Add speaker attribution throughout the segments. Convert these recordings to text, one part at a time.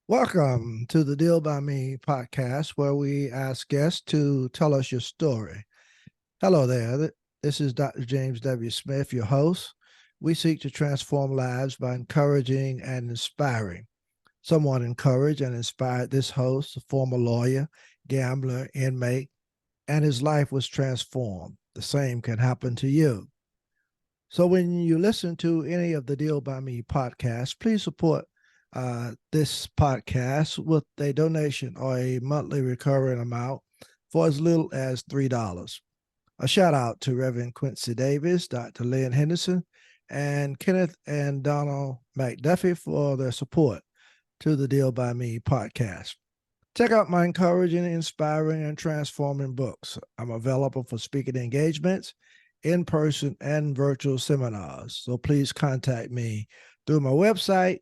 Speaker 1: Welcome to the Deal by Me podcast, where we ask guests to tell us your story. Hello there. This is Dr. James W. Smith, your host. We seek to transform lives by encouraging and inspiring. Someone encouraged and inspired this host, a former lawyer, gambler, inmate, and his life was transformed. The same can happen to you. So when you listen to any of the Deal by Me podcasts, please support this podcast with a donation or a monthly recurring amount for as little as $3. A shout out to Reverend Quincy Davis, Dr. Lynn Henderson, and Kenneth and Donald McDuffie for their support to the Deal by Me podcast. Check out my encouraging, inspiring, and transforming books. I'm available for speaking engagements, in-person and virtual seminars. So please contact me through my website,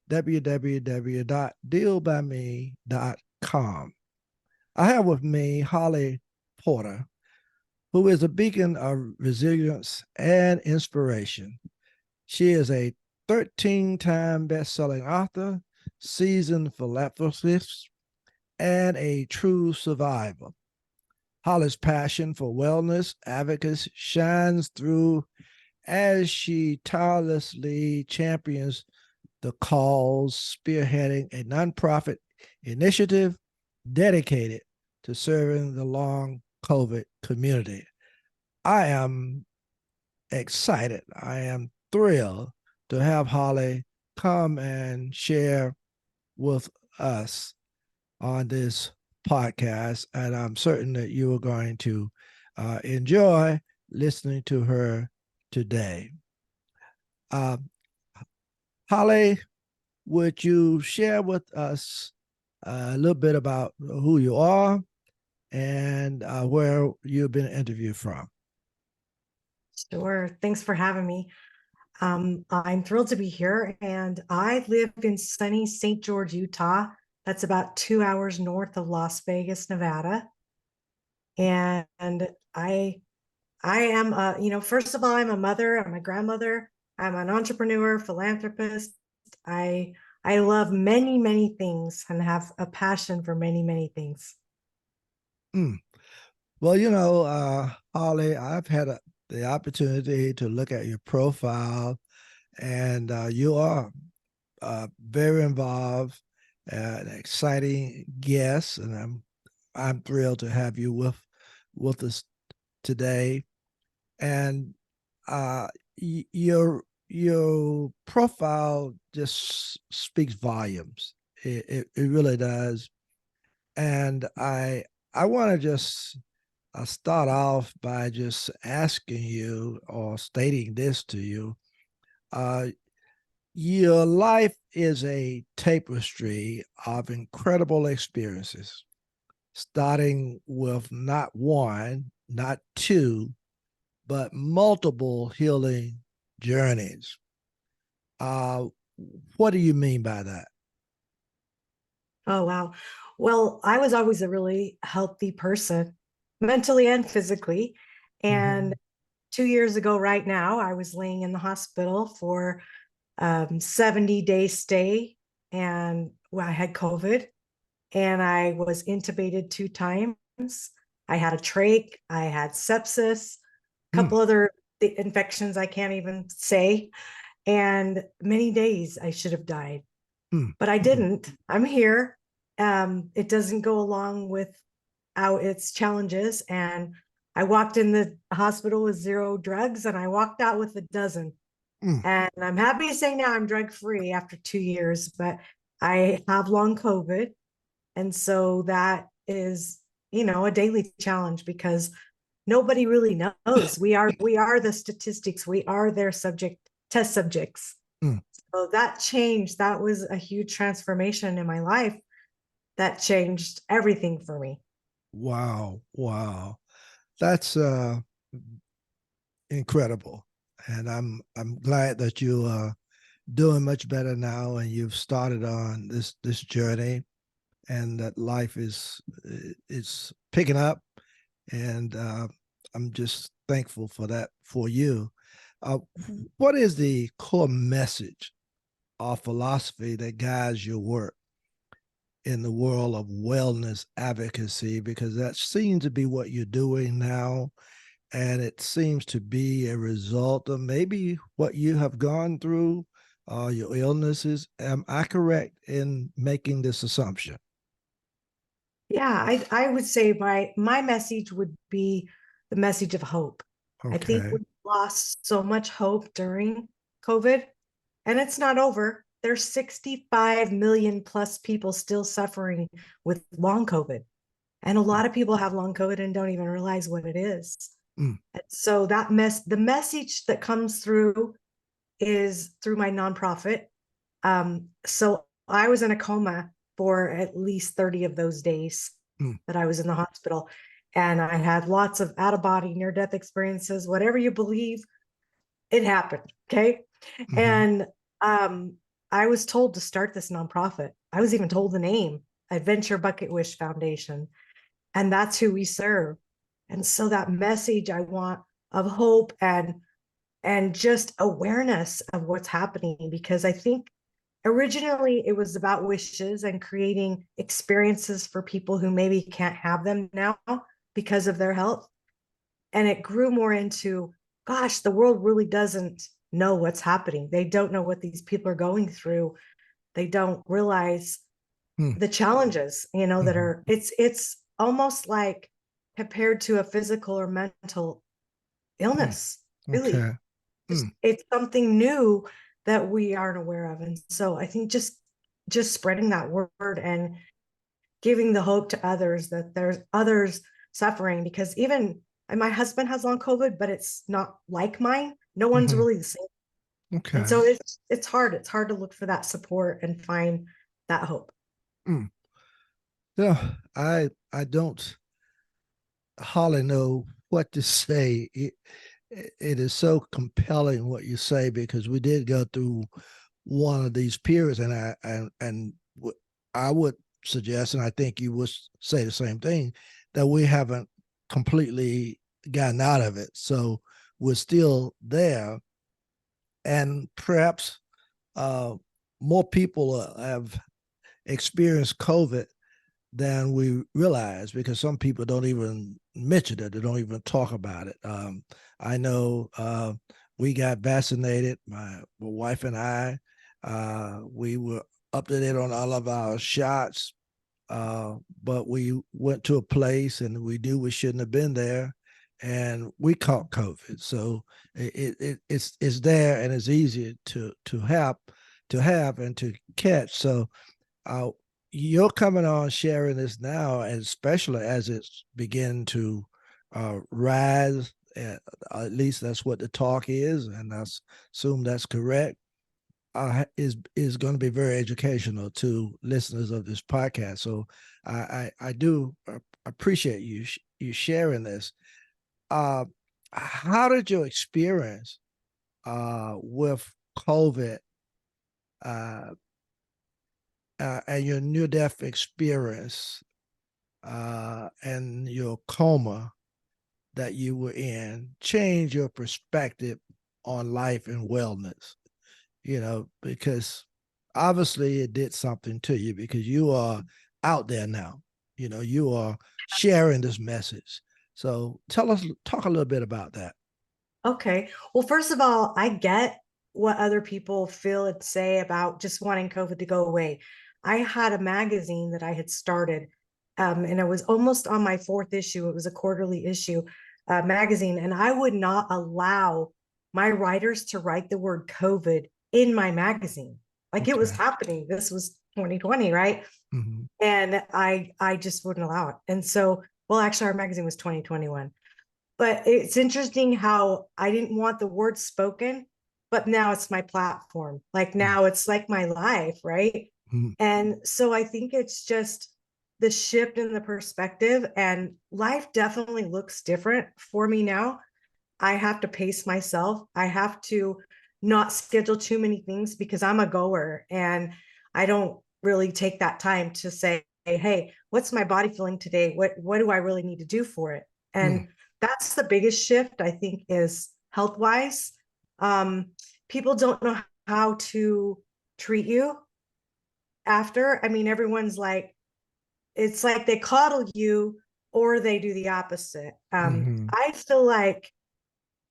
Speaker 1: www.dealbyme.com. I have with me Holly Porter, who is a beacon of resilience and inspiration. She is a 13-time best-selling author, seasoned philanthropist, and a true survivor. Holly's passion for wellness advocacy shines through as she tirelessly champions the cause, spearheading a nonprofit initiative dedicated to serving the long COVID community. I am excited. I am thrilled to have Holly come and share with us on this podcast, and I'm certain that you are going to enjoy listening to her today. Holly, would you share with us a little bit about who you are and where you've been interviewed from?
Speaker 2: Sure. Thanks for having me. I'm thrilled to be here, and I live in sunny St. George, Utah. That's about 2 hours north of Las Vegas, Nevada. And I am, first of all, I'm a mother, I'm a grandmother, I'm an entrepreneur, philanthropist. I love many, many things and have a passion for many, many things.
Speaker 1: Well, Holly, I've had the opportunity to look at your profile, and you are very involved, an exciting guest, and I'm thrilled to have you with us today. And your profile just speaks volumes. It really does. And I want to just start off by just asking you or stating this to you. Your life is a tapestry of incredible experiences, starting with not one, not two, but multiple healing journeys. What do you mean by that?
Speaker 2: Oh, wow. Well, I was always a really healthy person, mentally and physically. And 2 years ago, right now, I was laying in the hospital for 70-day stay, and I had COVID, and I was intubated 2 times. I had a trach, I had sepsis, a couple other infections I can't even say, and many days I should have died, but I didn't. I'm here. It doesn't go along without its challenges, and I walked in the hospital with 0 drugs, and I walked out with a dozen. And I'm happy to say now I'm drug free after 2 years, but I have long COVID. And so that is, a daily challenge because nobody really knows. We are the statistics. We are their test subjects. So that changed. That was a huge transformation in my life. That changed everything for me.
Speaker 1: Wow. That's incredible. And I'm glad that you are doing much better now, and you've started on this journey, and that life is picking up, and I'm just thankful for that for you. What is the core message or philosophy that guides your work? in the world of wellness advocacy, because that seems to be what you're doing now. And it seems to be a result of maybe what you have gone through, your illnesses. Am I correct in making this assumption?
Speaker 2: Yeah, I would say my message would be the message of hope. I think
Speaker 1: Okay.
Speaker 2: we lost so much hope during COVID, and it's not over. There's 65 million plus people still suffering with long COVID. And a lot of people have long COVID and don't even realize what it is.
Speaker 1: Mm,
Speaker 2: And so the message that comes through is through my nonprofit. So I was in a coma for at least 30 of those days
Speaker 1: mm,
Speaker 2: that I was in the hospital. And I had lots of out of body, near death experiences, whatever you believe, it happened. Okay.
Speaker 1: mhm,
Speaker 2: And I was told to start this nonprofit. I was even told the name, Adventure Bucket Wish Foundation. And that's who we serve. And so that message I want of hope and just awareness of what's happening, because I think originally it was about wishes and creating experiences for people who maybe can't have them now because of their health. And it grew more into, gosh, the world really doesn't know what's happening. They don't know what these people are going through. They don't realize
Speaker 1: mm,
Speaker 2: the challenges, that
Speaker 1: mhm.
Speaker 2: are, it's almost like compared to a physical or mental
Speaker 1: Mm,
Speaker 2: illness, really.
Speaker 1: okay. Mm,
Speaker 2: It's something new that we aren't aware of. And so I think just spreading that word and giving the hope to others that there's others suffering, because even my husband has long COVID, but it's not like mine. No one's
Speaker 1: mhm,
Speaker 2: really the same. And
Speaker 1: okay.
Speaker 2: so it's hard. It's hard to look for that support and find that hope.
Speaker 1: Mm. Yeah, I don't hardly know what to say. It is so compelling what you say, because we did go through one of these periods, and I would suggest, and I think you would say the same thing, that we haven't completely gotten out of it. So we're still there, and perhaps uh, more people have experienced COVID than we realize, because some people don't even mention it. They don't even talk about it. I know we got vaccinated, my wife and I. We were up to date on all of our shots, but we went to a place and we knew we shouldn't have been there, and we caught COVID. So it's there, and it's easy to have and to catch. So uh, you're coming on sharing this now, and especially as it's beginning to rise. At least that's what the talk is, and I assume that's correct. Is going to be very educational to listeners of this podcast. So I do appreciate you sharing this. Uh, how did your experience with COVID uh, and your near death experience and your coma that you were in change your perspective on life and wellness? Because obviously it did something to you, because you are out there now. You are sharing this message. So talk a little bit about that.
Speaker 2: Okay. Well, first of all, I get what other people feel and say about just wanting COVID to go away. I had a magazine that I had started, and it was almost on my fourth issue. It was a quarterly issue magazine, and I would not allow my writers to write the word COVID in my magazine. Like it was
Speaker 1: Okay.
Speaker 2: happening. This was 2020, right?
Speaker 1: Mm-hmm.
Speaker 2: And I just wouldn't allow it. And so, well, actually, our magazine was 2021. But it's interesting how I didn't want the word spoken, but now it's my platform. Like now it's like my life, right?
Speaker 1: Mm-hmm.
Speaker 2: And so I think it's just the shift in the perspective, and life definitely looks different for me now. I have to pace myself. I have to not schedule too many things because I'm a goer, and I don't really take that time to say, hey, what's my body feeling today? What do I really need to do for it?
Speaker 1: Mm-hmm.
Speaker 2: And that's the biggest shift, I think, is health wise. Um, People don't know how to treat you after. I mean, everyone's like, it's like they coddle you or they do the opposite.
Speaker 1: Mm-hmm.
Speaker 2: I feel like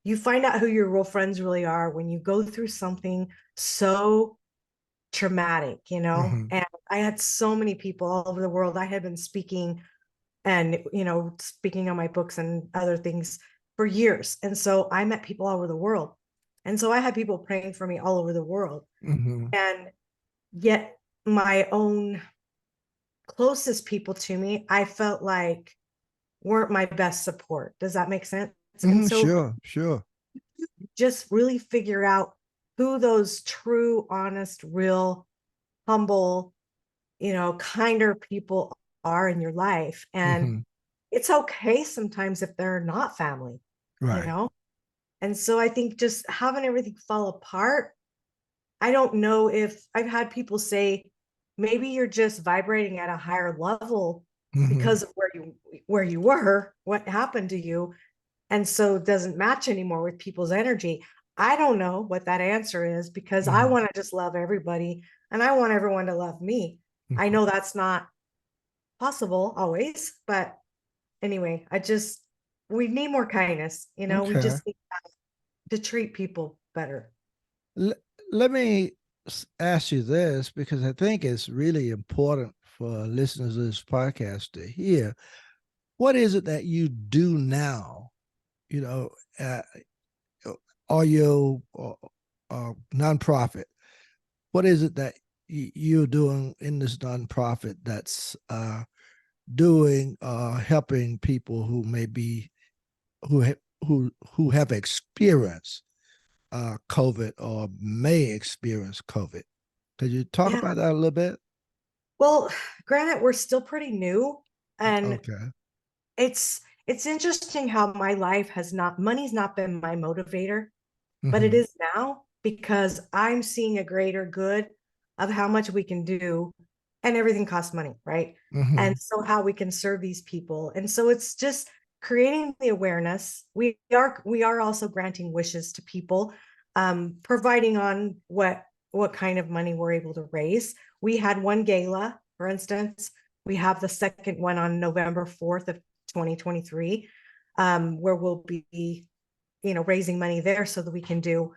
Speaker 2: you find out who your real friends really are when you go through something so traumatic, you know?
Speaker 1: Mm-hmm.
Speaker 2: And I had so many people all over the world. I had been speaking and, you know, speaking on my books and other things for years. And so I met people all over the world. And so I had people praying for me all over the world.
Speaker 1: Mm-hmm.
Speaker 2: And yet my own closest people to me, I felt like weren't my best support. Does that make sense? And
Speaker 1: Mm-hmm.
Speaker 2: so
Speaker 1: Sure, sure.
Speaker 2: just really figure out who those true, honest, real, humble, you know, kinder people are in your life. And
Speaker 1: Mm-hmm.
Speaker 2: it's okay sometimes if they're not family, you
Speaker 1: Right.
Speaker 2: know? And so I think just having everything fall apart, I don't know if I've had people say, maybe you're just vibrating at a higher level
Speaker 1: Mm-hmm.
Speaker 2: because of where you were, what happened to you, and so it doesn't match anymore with people's energy. I don't know what that answer is because I
Speaker 1: Mm-hmm.
Speaker 2: want to just love everybody and I want everyone to love me. I know that's not possible always, but anyway, we need more kindness, you know, we
Speaker 1: Okay.
Speaker 2: just need to treat people better.
Speaker 1: L- Let me ask you this because I think it's really important for listeners of this podcast to hear. What is it that you do now? You know, uh, are you a nonprofit? What is it that you're doing in this nonprofit that's doing helping people who may be who have experienced COVID or may experience COVID? Could you talk
Speaker 2: Yeah.
Speaker 1: about that a little bit?
Speaker 2: Well, granted, we're still pretty new, and
Speaker 1: Okay.
Speaker 2: it's interesting how my life has not money's not been my motivator, but it
Speaker 1: Mm-hmm.
Speaker 2: is now because I'm seeing a greater good of how much we can do, and everything costs money, right?
Speaker 1: Mm-hmm.
Speaker 2: And so how we can serve these people. And so it's just creating the awareness. We are also granting wishes to people, providing on what kind of money we're able to raise. We had one gala, for instance. We have the second one on November 4th of 2023, where we'll be, you know, raising money there so that we can do,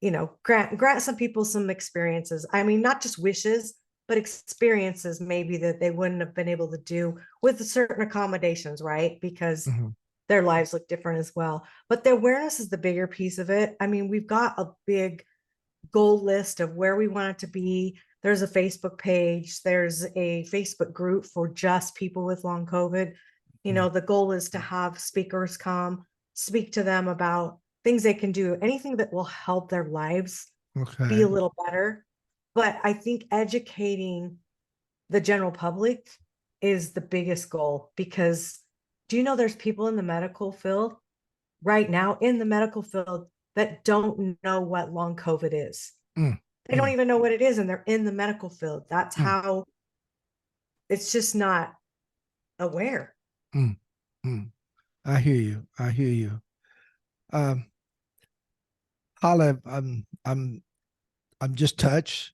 Speaker 2: you know, grant some people some experiences. I mean, not just wishes, but experiences maybe that they wouldn't have been able to do with certain accommodations, right? Because
Speaker 1: Mm-hmm.
Speaker 2: their lives look different as well. But the awareness is the bigger piece of it. I mean, we've got a big goal list of where we want it to be. There's a Facebook page, there's a Facebook group for just people with long COVID. You know, the goal is to have speakers come speak to them about things they can do, anything that will help their lives be
Speaker 1: Okay.
Speaker 2: a little better. But I think educating the general public is the biggest goal because do you know there's people in the medical field right now in the medical field that don't know what long COVID is.
Speaker 1: Mm,
Speaker 2: They don't
Speaker 1: mm,
Speaker 2: even know what it is, and they're in the medical field. That's
Speaker 1: mm,
Speaker 2: how it's just not aware.
Speaker 1: mm, mm. I hear you. I hear you. Um, Hala, I'm just touched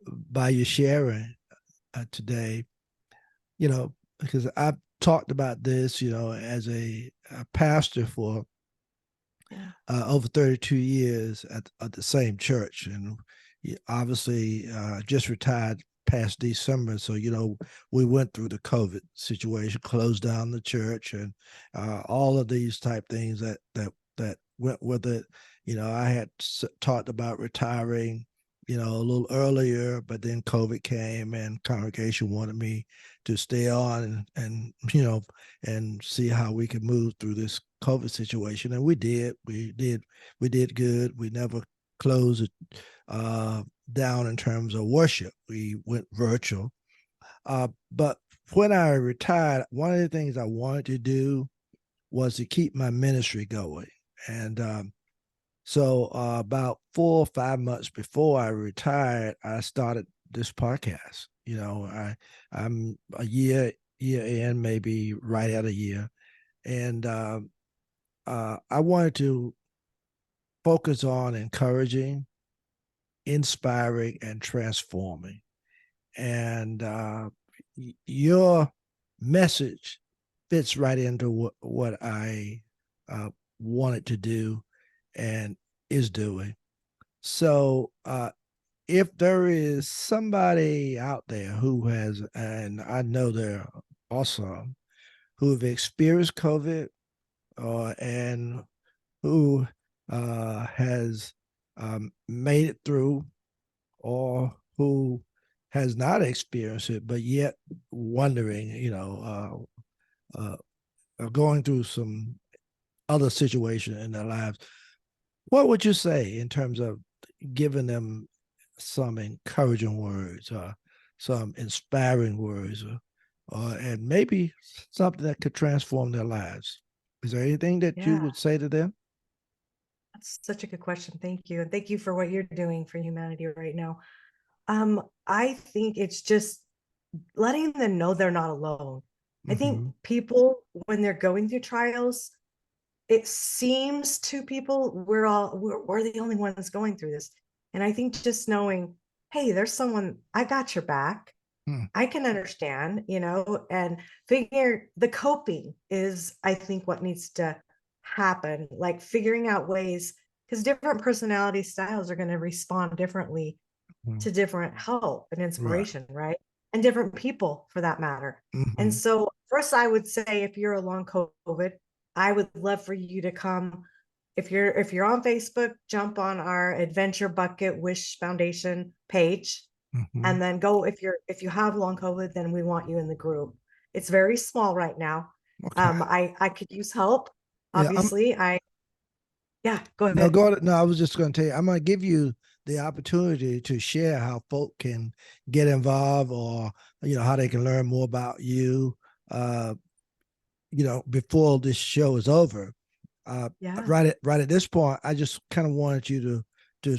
Speaker 1: by your sharing today. You know, because I've talked about this, you know, as a pastor for
Speaker 2: Yeah.
Speaker 1: over 32 years at the same church, and obviously just retired past December. So you know, we went through the COVID situation, closed down the church, and all of these type things that went with it. You know, I had talked about retiring, you know, a little earlier, but then COVID came, and congregation wanted me to stay on and you know and see how we could move through this COVID situation, and we did. We did good. We never closed it down in terms of worship. We went virtual. But when I retired, one of the things I wanted to do was to keep my ministry going, and so about 4 or 5 months before I retired, I started this podcast. You know, I'm a year in, maybe right at a year, and I wanted to focus on encouraging, inspiring, and transforming. And your message fits right into what I wanted to do and is doing. So if there is somebody out there who has, and I know there are also who have experienced COVID and who has made it through, or who has not experienced it, but yet wondering, going through some other situation in their lives, what would you say in terms of giving them some encouraging words, or some inspiring words, and maybe something that could transform their lives? Is there anything that you
Speaker 2: Yeah,
Speaker 1: would say to them?
Speaker 2: that's such a good question. Thank you. And thank you for what you're doing for humanity right now. I think it's just letting them know they're not alone. I think
Speaker 1: Mm-hmm.
Speaker 2: people, when they're going through trials, it seems to people we're the only ones going through this. And I think just knowing, hey, there's someone, I got your back.
Speaker 1: Mm-hmm.
Speaker 2: I can understand, and figure the coping is, I think, what needs to happen, like figuring out ways, because different personality styles are going to respond differently to different help and
Speaker 1: Right.
Speaker 2: inspiration, right? And different people for that matter. And
Speaker 1: Mm-hmm.
Speaker 2: so, first, I would say if you're a long COVID, I would love for you to come. If you're on Facebook, jump on our Adventure Bucket Wish Foundation page,
Speaker 1: Mm-hmm.
Speaker 2: and then go. If you have long COVID, then we want you in the group. It's very small right now.
Speaker 1: Okay.
Speaker 2: I could use help.
Speaker 1: Yeah, I'm
Speaker 2: Obviously, yeah, go
Speaker 1: no
Speaker 2: ahead.
Speaker 1: go. No, I was just going to tell you, I'm going to give you the opportunity to share how folk can get involved, or how they can learn more about you. Uh, before this show is over. Uh,
Speaker 2: Yeah.
Speaker 1: right at this point, I just kind of wanted you to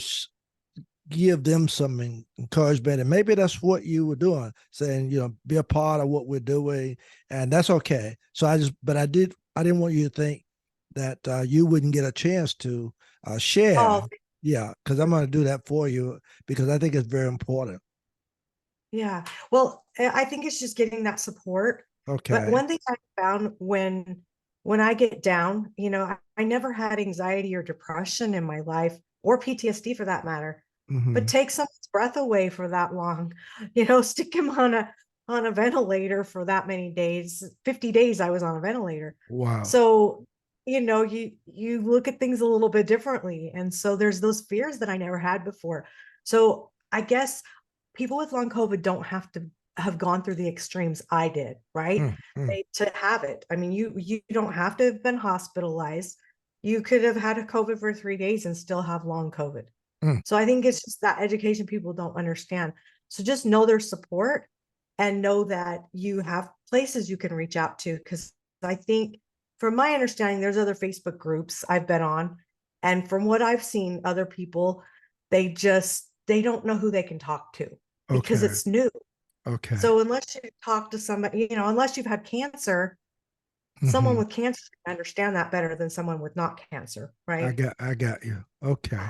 Speaker 1: give them some encouragement, and maybe that's what you were doing, saying, be a part of what we're doing, and that's okay. So I didn't want you to think that you wouldn't get a chance to share.
Speaker 2: Oh,
Speaker 1: Yeah, because I'm going to do that for you, because I think it's very important.
Speaker 2: yeah. Well, I think it's just getting that support. But
Speaker 1: Okay.
Speaker 2: one thing I found when I get down, I never had anxiety or depression in my life, or PTSD for that matter. But
Speaker 1: Mm-hmm.
Speaker 2: take someone's breath away for that long, stick him on a ventilator for that many days. 50 days I was on a ventilator.
Speaker 1: Wow.
Speaker 2: So, you look at things a little bit differently. And so there's those fears that I never had before. So I guess people with long COVID don't have to have gone through the extremes I did, right?
Speaker 1: Mm-hmm.
Speaker 2: To have it. I mean, you don't have to have been hospitalized. You could have had a COVID for 3 days and still have long COVID.
Speaker 1: Mm.
Speaker 2: So I think it's just that education people don't understand. So just know their support, and know that you have places you can reach out to. Because I think, from my understanding, there's other Facebook groups I've been on. And from what I've seen, other people, they don't know who they can talk to because
Speaker 1: Okay.
Speaker 2: it's new.
Speaker 1: Okay.
Speaker 2: So unless you talk to somebody, unless you've had cancer, someone
Speaker 1: Mm-hmm.
Speaker 2: with cancer can understand that better than someone with not cancer, right?
Speaker 1: I got you. Okay.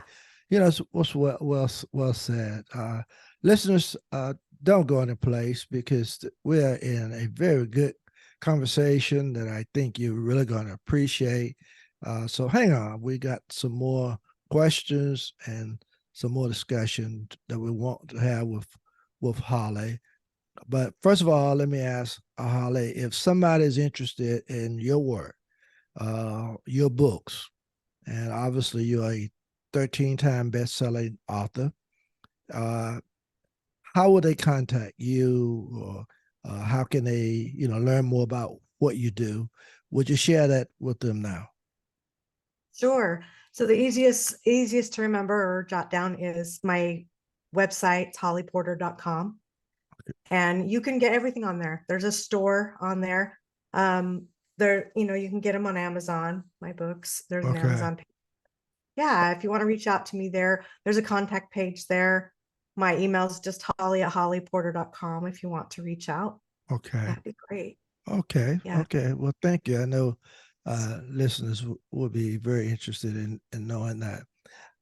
Speaker 1: It's what's well said. Listeners, don't go into place, because we're in a very good conversation that I think you're really going to appreciate. So hang on. We got some more questions and some more discussion that we want to have with Holly. But first of all, let me ask Holly, if somebody is interested in your work, your books, and obviously you're a 13-time best-selling author. Uh, how will they contact you, or how can they, learn more about what you do? Would you share that with them now?
Speaker 2: Sure. So the easiest to remember or jot down is my website, hollyporter.com. And you can get everything on there. There's a store on there. You can get them on Amazon, my books. There's an
Speaker 1: Okay.
Speaker 2: Amazon page. Yeah, if you want to reach out to me there's a contact page there. My email is just holly@hollyporter.com if you want to reach out.
Speaker 1: Okay.
Speaker 2: That'd be great.
Speaker 1: Okay.
Speaker 2: Yeah.
Speaker 1: Okay. Well, thank you. I know listeners will be very interested in knowing that.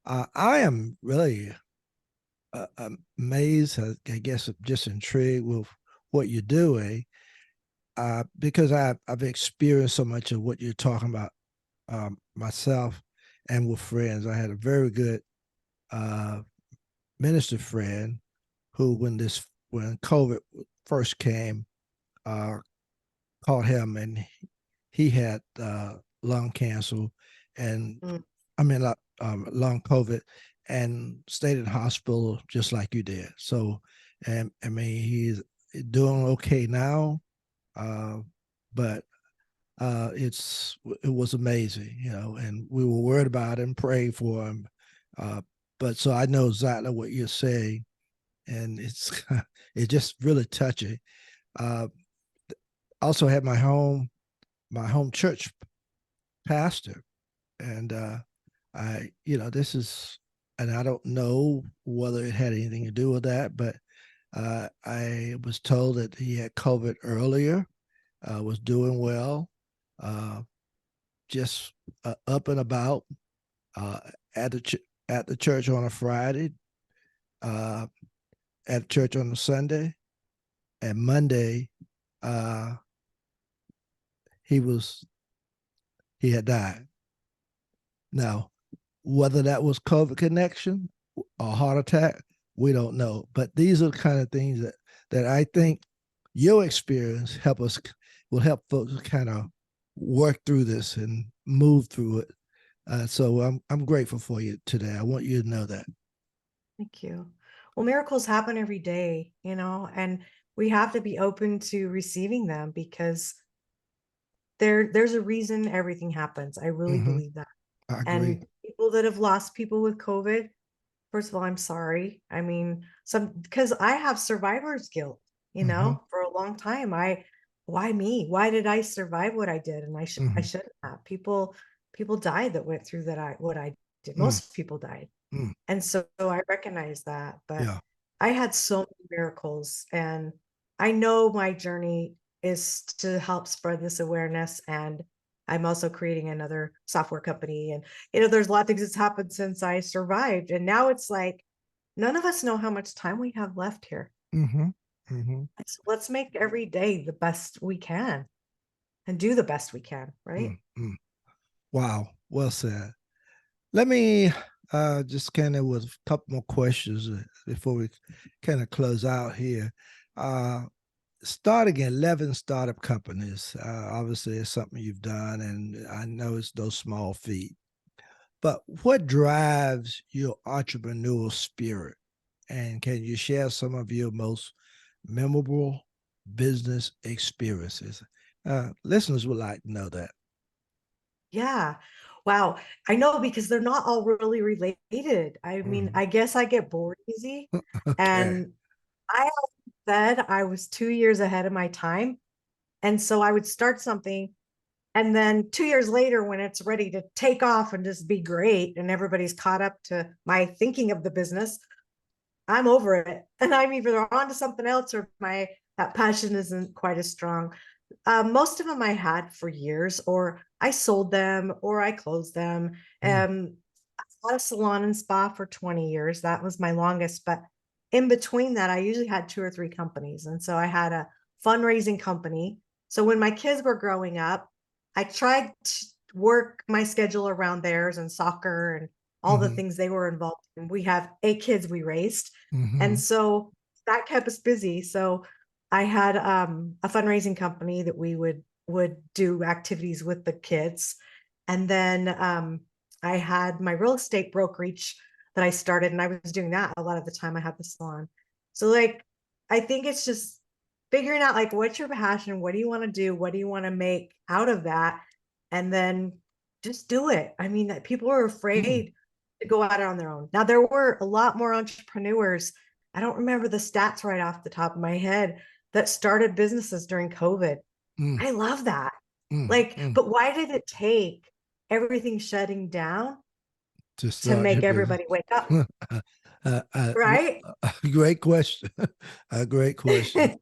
Speaker 1: I am really amazed, I guess, just intrigued with what you're doing. because I've experienced so much of what you're talking about myself and with friends. I had a very good uh, minister friend who, when COVID first came, uh, caught him, and he had lung cancer, and
Speaker 2: Mm.
Speaker 1: I mean long COVID, and stayed in hospital just like you did. So, and I mean he's doing okay now, uh, but it was amazing, and we were worried about him, prayed for him, uh, but so I know exactly what you're saying, and it's just really touching. Uh, also had my home church pastor, and this is, and I don't know whether it had anything to do with that, but I was told that he had COVID earlier, was doing well, uh, just up and about, uh, at the church on a Friday, uh, at church on a Sunday, and Monday, uh, he was he had died. Now, whether that was COVID connection or heart attack, we don't know. But these are the kind of things that I think your experience will help folks kind of work through this and move through it. So I'm grateful for you today. I want you to know that.
Speaker 2: Thank you. Well, miracles happen every day, and we have to be open to receiving them because there's a reason everything happens. I really
Speaker 1: Mm-hmm.
Speaker 2: believe that.
Speaker 1: I agree.
Speaker 2: And people that have lost people with COVID, first of all, I'm sorry. I mean, because I have survivor's guilt,
Speaker 1: Mm-hmm.
Speaker 2: for a long time. Why me? Why did I survive what I did? And I
Speaker 1: Mm-hmm.
Speaker 2: shouldn't have. People died that went through what I did.
Speaker 1: Mm-hmm.
Speaker 2: Most people died.
Speaker 1: Mm-hmm.
Speaker 2: And so I recognize that, but
Speaker 1: Yeah.
Speaker 2: I had so many miracles, and I know my journey is to help spread this awareness. And I'm also creating another software company. And, there's a lot of things that's happened since I survived. And now it's like, none of us know how much time we have left here.
Speaker 1: Mm-hmm. Mm-hmm.
Speaker 2: So let's make every day the best we can and do the best we can, right?
Speaker 1: Mm-hmm. Wow. Well said. Let me just kind of with a couple more questions before we kind of close out here. Uh, Starting 11 startup companies, obviously, is something you've done, and I know it's no small feat. But what drives your entrepreneurial spirit? And can you share some of your most memorable business experiences? Listeners would like to know that.
Speaker 2: Yeah. Wow. I know because they're not all really related. I mean,
Speaker 1: Mhm.
Speaker 2: I guess I get bored easy.
Speaker 1: Okay.
Speaker 2: And I often said I was 2 years ahead of my time. And so I would start something. And then 2 years later, when it's ready to take off and just be great, and everybody's caught up to my thinking of the business, I'm over it. And I'm either on to something else or that passion isn't quite as strong. Most of them I had for years, or I sold them, or I closed them.
Speaker 1: Mm,
Speaker 2: I had a salon and spa for 20 years. That was my longest. But in between that, I usually had two or three companies. And so I had a fundraising company. So when my kids were growing up, I tried to work my schedule around theirs and soccer and all the
Speaker 1: mhm,
Speaker 2: things they were involved in. We have 8 kids we raised. And
Speaker 1: mhm,
Speaker 2: so that kept us busy. So I had a fundraising company that we would do activities with the kids, and then I had my real estate brokerage that I started, and I was doing that a lot of the time. I had the salon, so like I think it's just figuring out like what's your passion, what do you want to do, what do you want to make out of that, and then just do it. I mean, that people are
Speaker 1: mm,
Speaker 2: afraid to go out on their own. Now there were a lot more entrepreneurs. I don't remember the stats right off the top of my head that started businesses during COVID.
Speaker 1: mm,
Speaker 2: I love that.
Speaker 1: mm,
Speaker 2: Like,
Speaker 1: mm.
Speaker 2: but why did it take everything shutting down
Speaker 1: To
Speaker 2: to
Speaker 1: start your
Speaker 2: make
Speaker 1: business.
Speaker 2: everybody wake up?
Speaker 1: uh, uh,
Speaker 2: Right.
Speaker 1: Great question. A great question.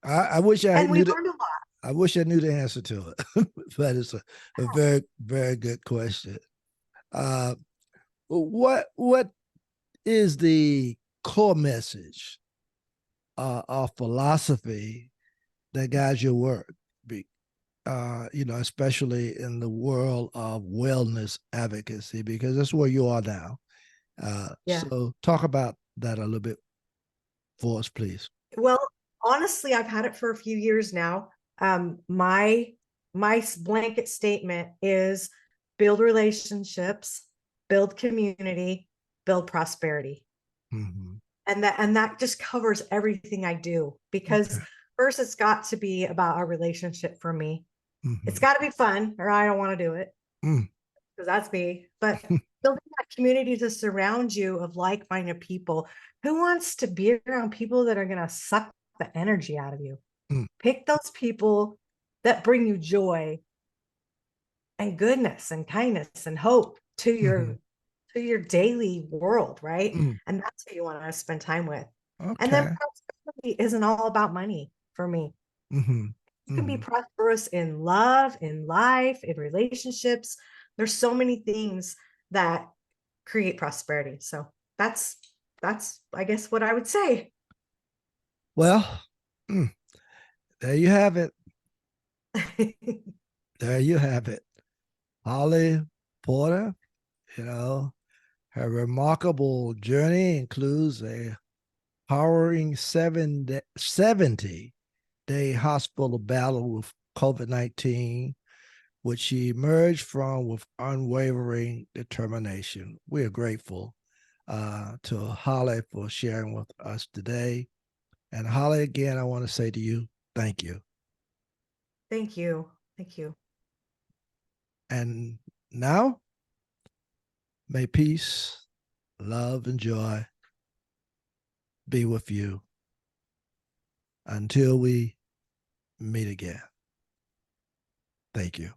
Speaker 1: I wish I
Speaker 2: And we
Speaker 1: knew the
Speaker 2: learned a lot.
Speaker 1: I wish I knew the answer to it, but it's a very, very good question. Uh, what is the core message or philosophy that guides your work? especially in the world of wellness advocacy, because that's where you are now.
Speaker 2: Yeah.
Speaker 1: So talk about that a little bit for us, please.
Speaker 2: Well, honestly, I've had it for a few years now. My blanket statement is build relationships, build community, build prosperity.
Speaker 1: Mm-hmm.
Speaker 2: And that just covers everything I do, because
Speaker 1: Okay.
Speaker 2: first it's got to be about a relationship for me. It's
Speaker 1: Mm-hmm.
Speaker 2: got to be fun or I don't want to do it,
Speaker 1: Mm.
Speaker 2: because that's me. But building that community to surround you of like-minded people. Who wants to be around people that are going to suck the energy out of you?
Speaker 1: Mm.
Speaker 2: Pick those people that bring you joy and goodness and kindness and hope to
Speaker 1: Mm-hmm.
Speaker 2: your daily world, right?
Speaker 1: Mm.
Speaker 2: And that's who you want to spend time with. And then
Speaker 1: Okay.
Speaker 2: prosperity isn't all about money for me.
Speaker 1: Mm-hmm.
Speaker 2: You can be
Speaker 1: Mm-hmm.
Speaker 2: prosperous in love, in life, in relationships. There's so many things that create prosperity. So that's I guess what I would say.
Speaker 1: Well, mm, there you have it. There you have it. Holly Porter, you know, her remarkable journey includes a harrowing 70-day hospital battle with COVID-19, which she emerged from with unwavering determination. We are grateful to Holly for sharing with us today. And Holly, again, I want to say to you, thank you.
Speaker 2: Thank you. Thank you.
Speaker 1: And now, may peace, love, and joy be with you until we meet again. Thank you.